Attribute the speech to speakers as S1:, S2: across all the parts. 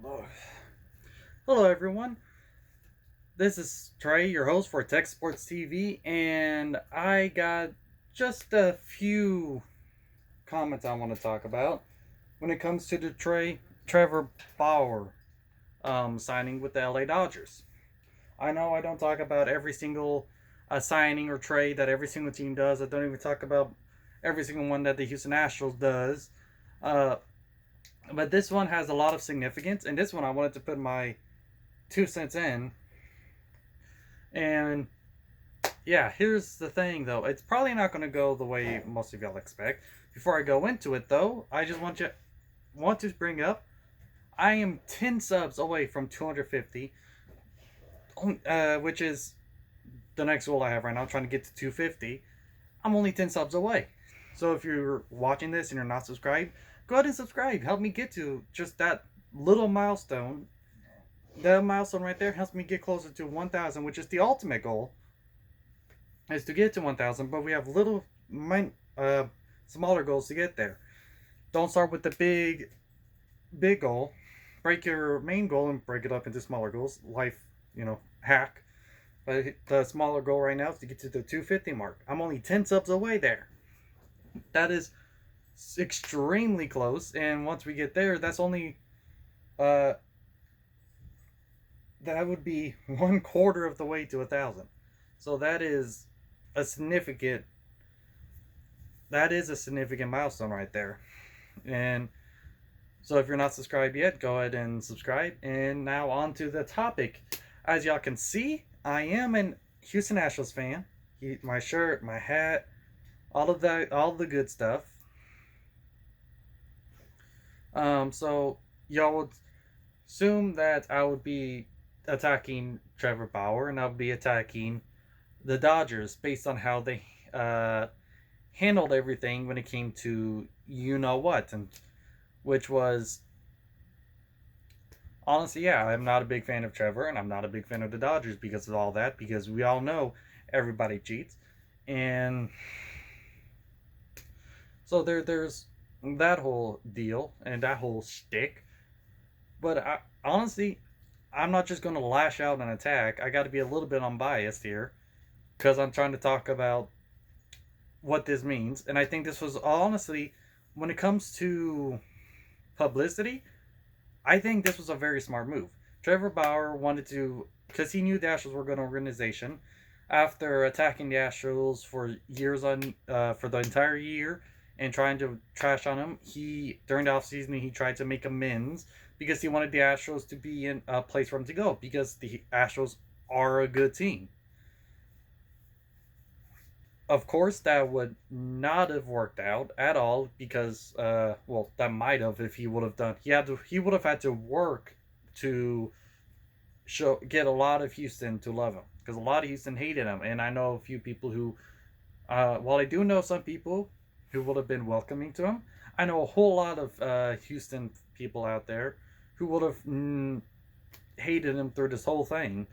S1: Lord. Hello, everyone. This is Trey, your host for Tech Sports TV, and I got just a few comments I want to talk about when it comes to the Trevor Bauer signing with the LA Dodgers. I know I don't talk about every single signing or trade that every single team does. I don't even talk about every single one that the Houston Astros does. Uh, but this one has a lot of significance, and this one I wanted to put my 2 cents in. And yeah, here's the thing though. It's probably not going to go the way most of y'all expect. Before I go into it though, I just want to bring up I am 10 subs away from 250, which is the next goal I have right now, trying to get to 250. I'm only 10 subs away. So if you're watching this and you're not subscribed, go ahead and subscribe. Help me get to just that little milestone. That milestone right there helps me get closer to 1,000, which is the ultimate goal, is to get to 1,000. But we have smaller goals to get there. Don't start with the big goal. Break your main goal and break it up into smaller goals. Life, hack. But the smaller goal right now is to get to the 250 mark. I'm only 10 subs away there. That is extremely close. And once we get there, that's only that would be 1/4 of the way to 1,000. So a significant that is a significant milestone right there. And so if you're not subscribed yet, go ahead and subscribe. And now on to the topic. As y'all can see, I am an Houston Astros fan. My shirt, my hat, all the good stuff. So y'all would assume that I would be attacking Trevor Bauer and I would be attacking the Dodgers based on how they handled everything when it came to you know what, and which was honestly, yeah, I'm not a big fan of Trevor and I'm not a big fan of the Dodgers because of all that, because we all know everybody cheats. And so there's that whole deal and that whole shtick. But honestly, I'm not just going to lash out and attack. I got to be a little bit unbiased here because I'm trying to talk about what this means. And I think this was honestly, when it comes to publicity, I think this was a very smart move. Trevor Bauer wanted to, because he knew the Astros were a good organization. After attacking the Astros for years for the entire year and trying to trash on him, during the offseason he tried to make amends because he wanted the Astros to be in a place for him to go because the Astros are a good team. Of course, that would not have worked out at all because, that might have if he would have done. He would have had to work to get a lot of Houston to love him because a lot of Houston hated him, and I know a few people who, while I do know some people who would have been welcoming to him, I know a whole lot of Houston people out there who would have hated him through this whole thing,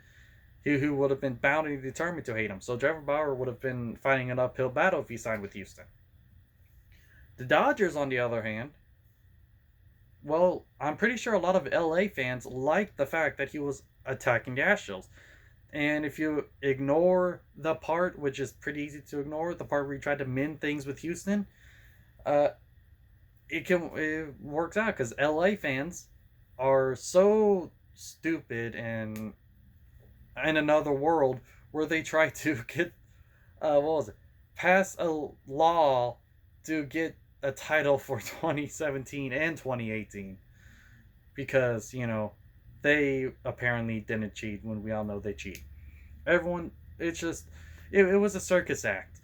S1: who would have been bound and determined to hate him. So Trevor Bauer would have been fighting an uphill battle if he signed with Houston. The Dodgers, on the other hand, well, I'm pretty sure a lot of LA fans liked the fact that he was attacking the Astros. And if you ignore the part, which is pretty easy to ignore, the part where he tried to mend things with Houston, it works out because LA fans are so stupid and in another world where they try to get pass a law to get a title for 2017 and 2018 because they apparently didn't cheat when we all know they cheat. Everyone, it's just it was a circus act.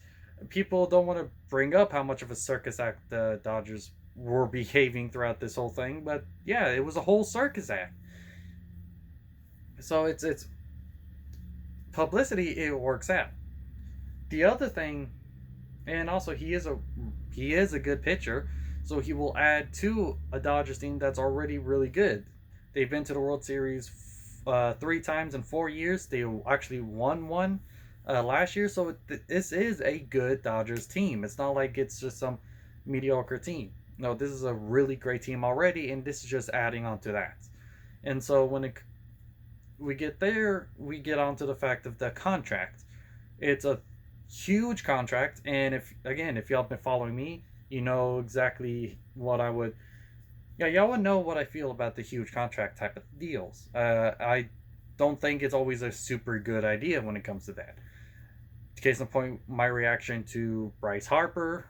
S1: People don't want to bring up how much of a circus act the Dodgers were behaving throughout this whole thing, but yeah, it was a whole circus act. So it's publicity, it works out. The other thing, and also he is a good pitcher, so he will add to a Dodgers team that's already really good. They've been to the World Series 3 times in 4 years. They actually won one last year, so this is a good Dodgers team. It's not like it's just some mediocre team. No, this is a really great team already, and this is just adding on to that. And so we get there, we get onto the fact of the contract. It's a huge contract, and if y'all been following me, you know exactly what I would. Yeah, y'all would know what I feel about the huge contract type of deals. I don't think it's always a super good idea when it comes to that. Case in point, my reaction to Bryce Harper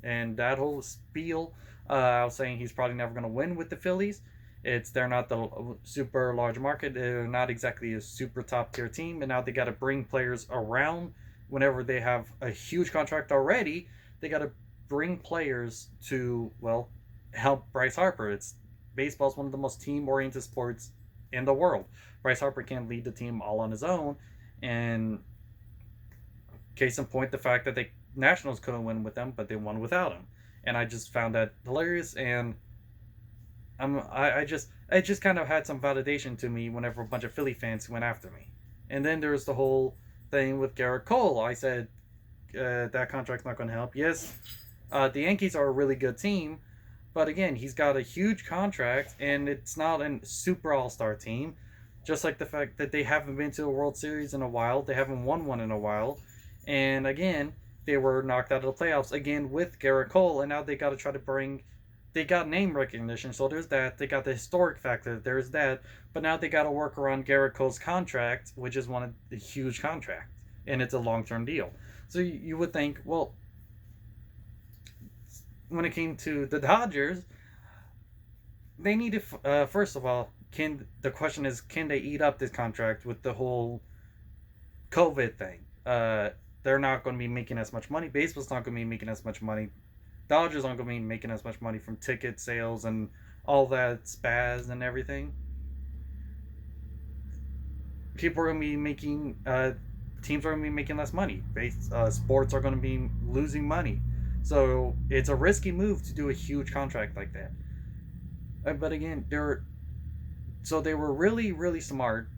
S1: and that whole spiel. I was saying he's probably never going to win with the Phillies. They're not the super large market. They're not exactly a super top tier team, and now they got to bring players around. Whenever they have a huge contract already, they got to bring players to help Bryce Harper. It's Baseball's one of the most team oriented sports in the world. Bryce Harper can't lead the team all on his own, and case in point, the fact that the Nationals couldn't win with them, but they won without him, and I just found that hilarious. And I just kind of had some validation to me whenever a bunch of Philly fans went after me. And then there's the whole thing with Garrett Cole. I said that contract's not going to help. Yes, the Yankees are a really good team, but again, he's got a huge contract, and it's not a super all-star team. Just like the fact that they haven't been to a World Series in a while, they haven't won one in a while, and again, they were knocked out of the playoffs again with Garrett Cole, and now they got to try to bring. They got name recognition, so there's that. They got the historic factor, there's that. But now they got to work around Garrett Cole's contract, which is one of the huge contract, and it's a long-term deal. So you would think, well, when it came to the Dodgers, they need to first of all, can the question is, can they eat up this contract with the whole COVID thing? They're not going to be making as much money. Baseball's not going to be making as much money. Dodgers aren't going to be making as much money from ticket sales and all that spaz and everything. People are going to be making teams are going to be making less money. Sports are going to be losing money. So it's a risky move to do a huge contract like that. But again, they were really really smart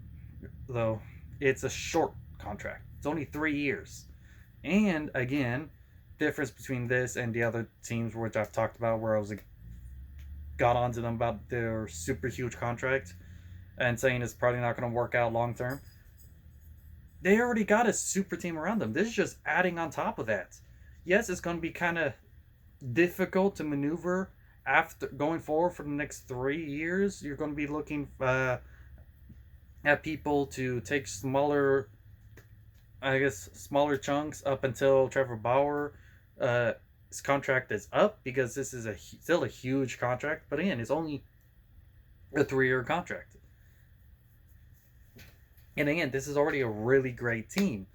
S1: though. It's a short contract. It's only 3 years. And again, difference between this and the other teams which I've talked about, where I was like, got onto them about their super huge contract and saying it's probably not going to work out long term. They already got a super team around them. This is just adding on top of that. Yes, it's going to be kind of difficult to maneuver after going forward for the next 3 years. You're going to be looking at people to take smaller chunks up until Trevor Bauer his contract is up, because this is still a huge contract. But again, it's only a 3 year contract. And again, this is already a really great team.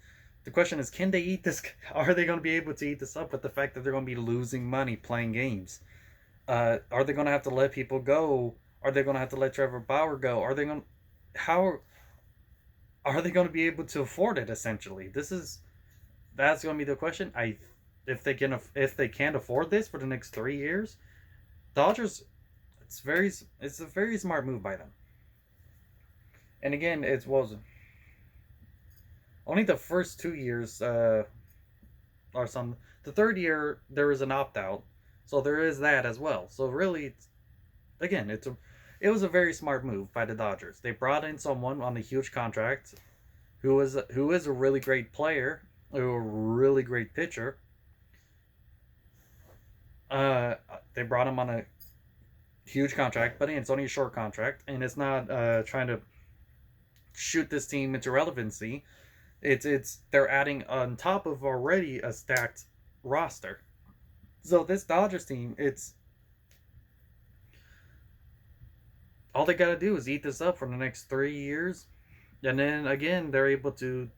S1: The question is, can they eat this? Are they going to be able to eat this up with the fact that they're going to be losing money playing games? Are they going to have to let people go? Are they going to have to let Trevor Bauer go? How are they going to be able to afford it? Essentially, that's going to be the question. If they can't afford this for the next 3 years, Dodgers, it's a very smart move by them. And again, it was only the first 2 years or some. The third year there is an opt out, so there is that as well. So really, again, it was a very smart move by the Dodgers. They brought in someone on a huge contract who is a really great player, a really great pitcher. They brought him on a huge contract, but it's only a short contract, and it's not trying to shoot this team into relevancy. It's they're adding on top of already a stacked roster. So this Dodgers team, it's all they got to do is eat this up for the next 3 years, and then again they're able to.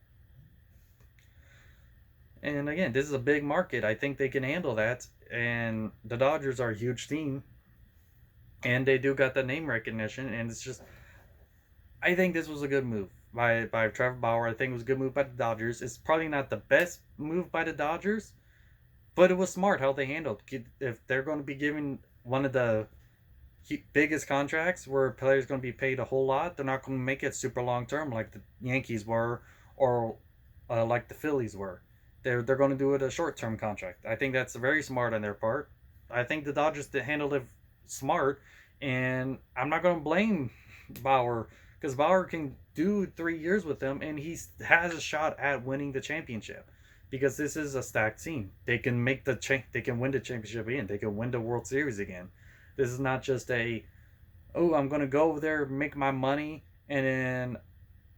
S1: And again, this is a big market. I think they can handle that. And the Dodgers are a huge team, and they do got the name recognition. And it's just, I think this was a good move by Trevor Bauer. I think it was a good move by the Dodgers. It's probably not the best move by the Dodgers, but it was smart how they handled. If they're going to be giving one of the biggest contracts where a player's going to be paid a whole lot, they're not going to make it super long term like the Yankees were, or like the Phillies were. They're going to do it a short term contract. I think that's very smart on their part. I think the Dodgers handled it smart, and I'm not going to blame Bauer, because Bauer can do 3 years with them, and he has a shot at winning the championship. Because this is a stacked team. They can make they can win the championship again. They can win the World Series again. This is not just a, oh, I'm gonna go over there, make my money, and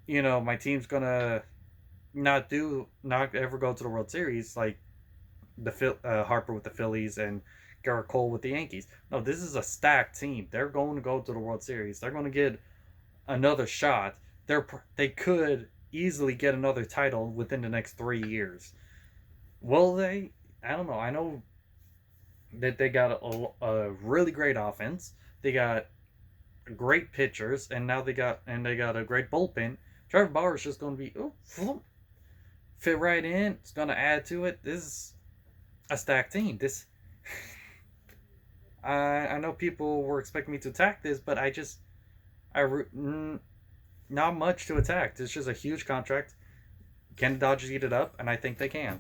S1: then my team's gonna not ever go to the World Series, like Harper with the Phillies and Garrett Cole with the Yankees. No, this is a stacked team. They're going to go to the World Series. They're going to get another shot. They could easily get another title within the next 3 years. Will they? I don't know. I know that they got a really great offense. They got great pitchers, and now they got a great bullpen. Trevor Bauer is just going to be fit right in. It's going to add to it. This is a stacked team. This I know people were expecting me to attack this, but not much to attack. It's just a huge contract. Can the Dodgers eat it up? And I think they can.